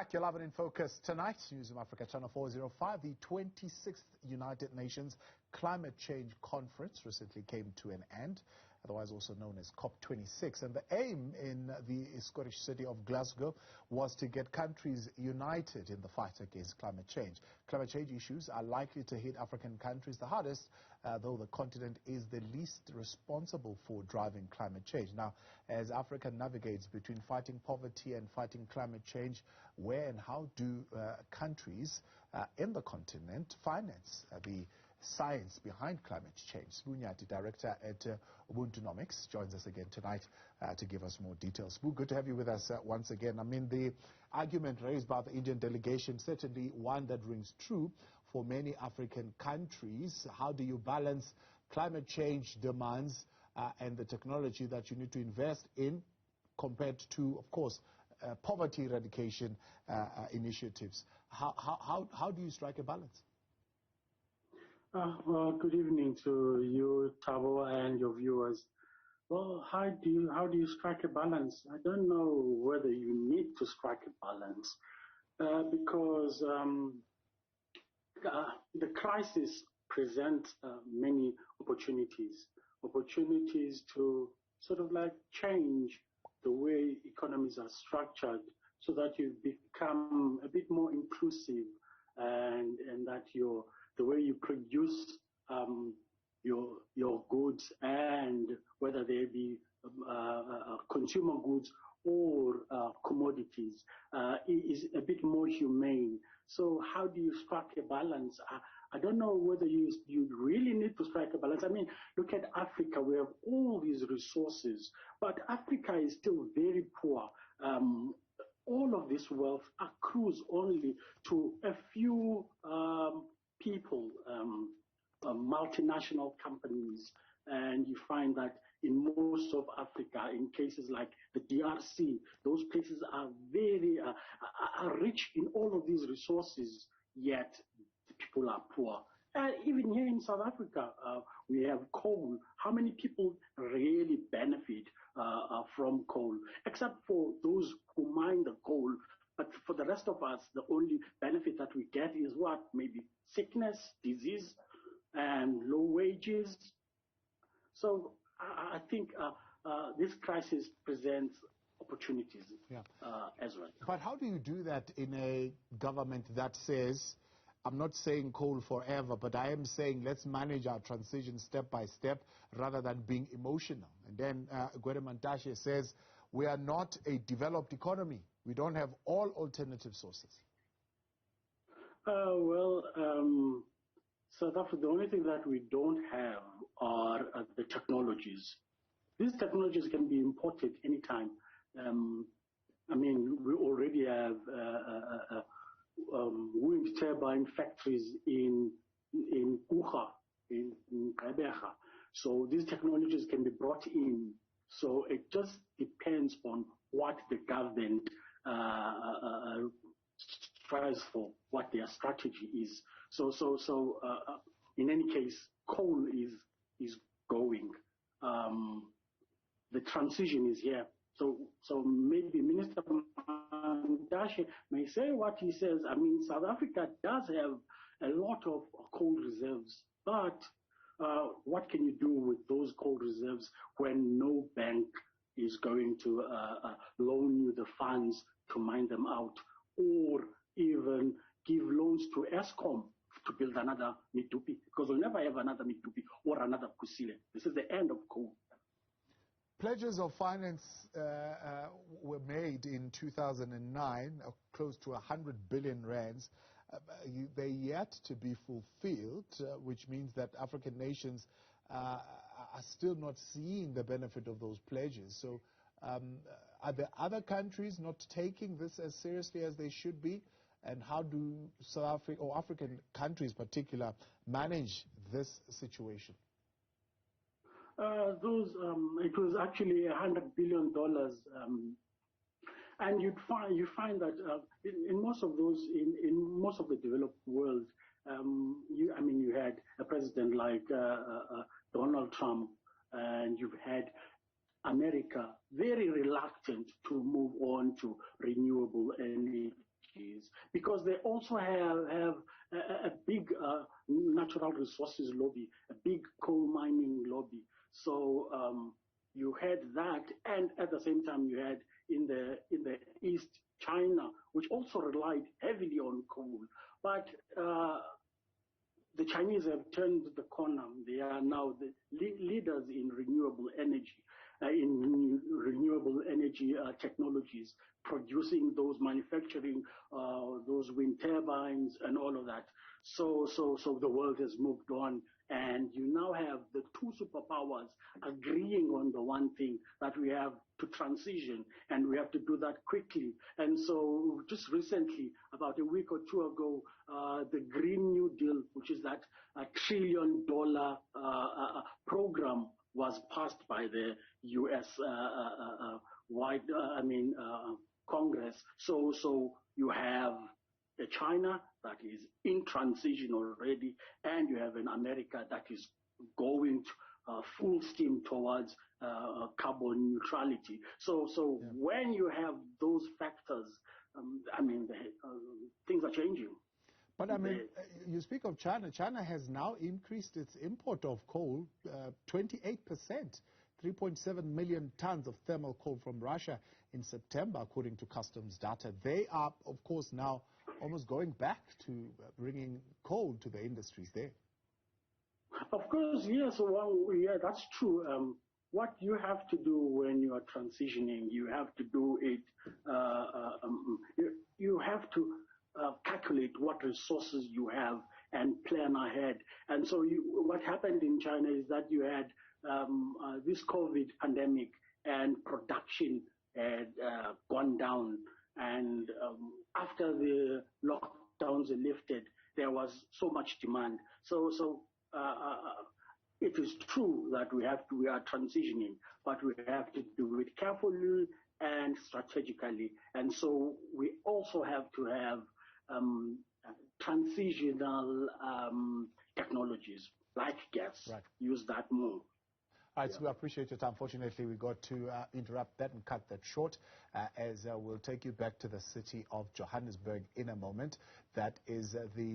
back. You're live in Focus tonight. NewzRoom Afrika, Channel 405. The 26th United Nations Climate Change Conference recently came to an end, otherwise also known as COP26. And the aim in the Scottish city of Glasgow was to get countries united in the fight against climate change. Climate change issues are likely to hit African countries the hardest, though the continent is the least responsible for driving climate change. Now, as Africa navigates between fighting poverty and fighting climate change, where and how do countries in the continent finance the science behind climate change? Sbu Nyathi, director at Ubuntunomics, joins us again tonight to give us more details. Sbu, good to have you with us once again. I mean, the argument raised by the Indian delegation, certainly one that rings true for many African countries. How do you balance climate change demands and the technology that you need to invest in compared to, of course, poverty eradication initiatives? How do you strike a balance? Well, good evening to you, Thabo, and your viewers. Well, how do you strike a balance? I don't know whether you need to strike a balance because the crisis presents many opportunities to sort of like change the way economies are structured so that you become a bit more inclusive and that the way you produce your goods, and whether they be consumer goods or commodities, is a bit more humane. So how do you strike a balance? I don't know whether you really need to strike a balance. I mean, look at Africa. We have all these resources, but Africa is still very poor. All of this wealth accrues only to a few people, multinational companies, and you find that in most of Africa, in cases like the DRC, those places are very are rich in all of these resources, yet the people are poor. Even here in South Africa, we have coal. How many people really benefit from coal, except for those who mine the coal? But for the rest of us, the only benefit that we get is what? Maybe sickness, disease, and low wages. So I think this crisis presents opportunities as well. But how do you do that in a government that says, I'm not saying coal forever, but I am saying let's manage our transition step by step rather than being emotional? And then Mantashe says, we are not a developed economy. We don't have all alternative sources. South Africa, the only thing that we don't have are the technologies. These technologies can be imported anytime. I mean, we already have wind turbine factories in Kucha, in Gqeberha. So these technologies can be brought in. So it just depends on what the government strives for, what their strategy is. So in any case, coal is going. The transition is here. So maybe Minister Mantashe may say what he says. I mean, South Africa does have a lot of coal reserves, but what can you do with those coal reserves when no bank is going to loan you the funds to mine them out, or even give loans to Eskom to build another Medupi? Because we'll never have another Medupi or another Kusile. This is the end of coal. Pledges of finance were made in 2009, close to 100 billion rands. They're yet to be fulfilled, which means that African nations are still not seeing the benefit of those pledges. So are there other countries not taking this as seriously as they should be? And how do South Africa, or African countries in particular, manage this situation? It was actually $100 billion, and you find that in most of those, in most of the developed world, you had a president like Donald Trump, and you've had America very reluctant to move on to renewable energy. because they also have a big natural resources lobby, a big coal mining lobby. So you had that, and at the same time you had in the East China, which also relied heavily on coal. But the Chinese have turned the corner. They are now the leaders in renewable energy, technologies, producing those, manufacturing those wind turbines and all of that. So the world has moved on, and you now have the two superpowers agreeing on the one thing, that we have to transition, and we have to do that quickly. And so just recently, about a week or two ago, the Green New Deal, which is that $1 trillion program, was passed by the U.S. Congress. So you have a China that is in transition already, and you have an America that is going full steam towards carbon neutrality. So when you have those factors, things are changing. But I mean, you speak of China. China has now increased its import of coal 28%, 3.7 million tons of thermal coal from Russia in September, according to customs data. They are, of course, now almost going back to bringing coal to the industries there. Of course, yes. Well, yeah, that's true. What you have to do when you are transitioning, you have to do it. You have to calculate what resources you have and plan ahead. And so what happened in China is that you had this COVID pandemic, and production had gone down. And after the lockdowns are lifted, there was so much demand. So it is true that we are transitioning, but we have to do it carefully and strategically. And so we also have to have transitional technologies like gas. Right. Use that more. All right, so we appreciate your time. Unfortunately, we got to interrupt that and cut that short, as we'll take you back to the city of Johannesburg in a moment. That is the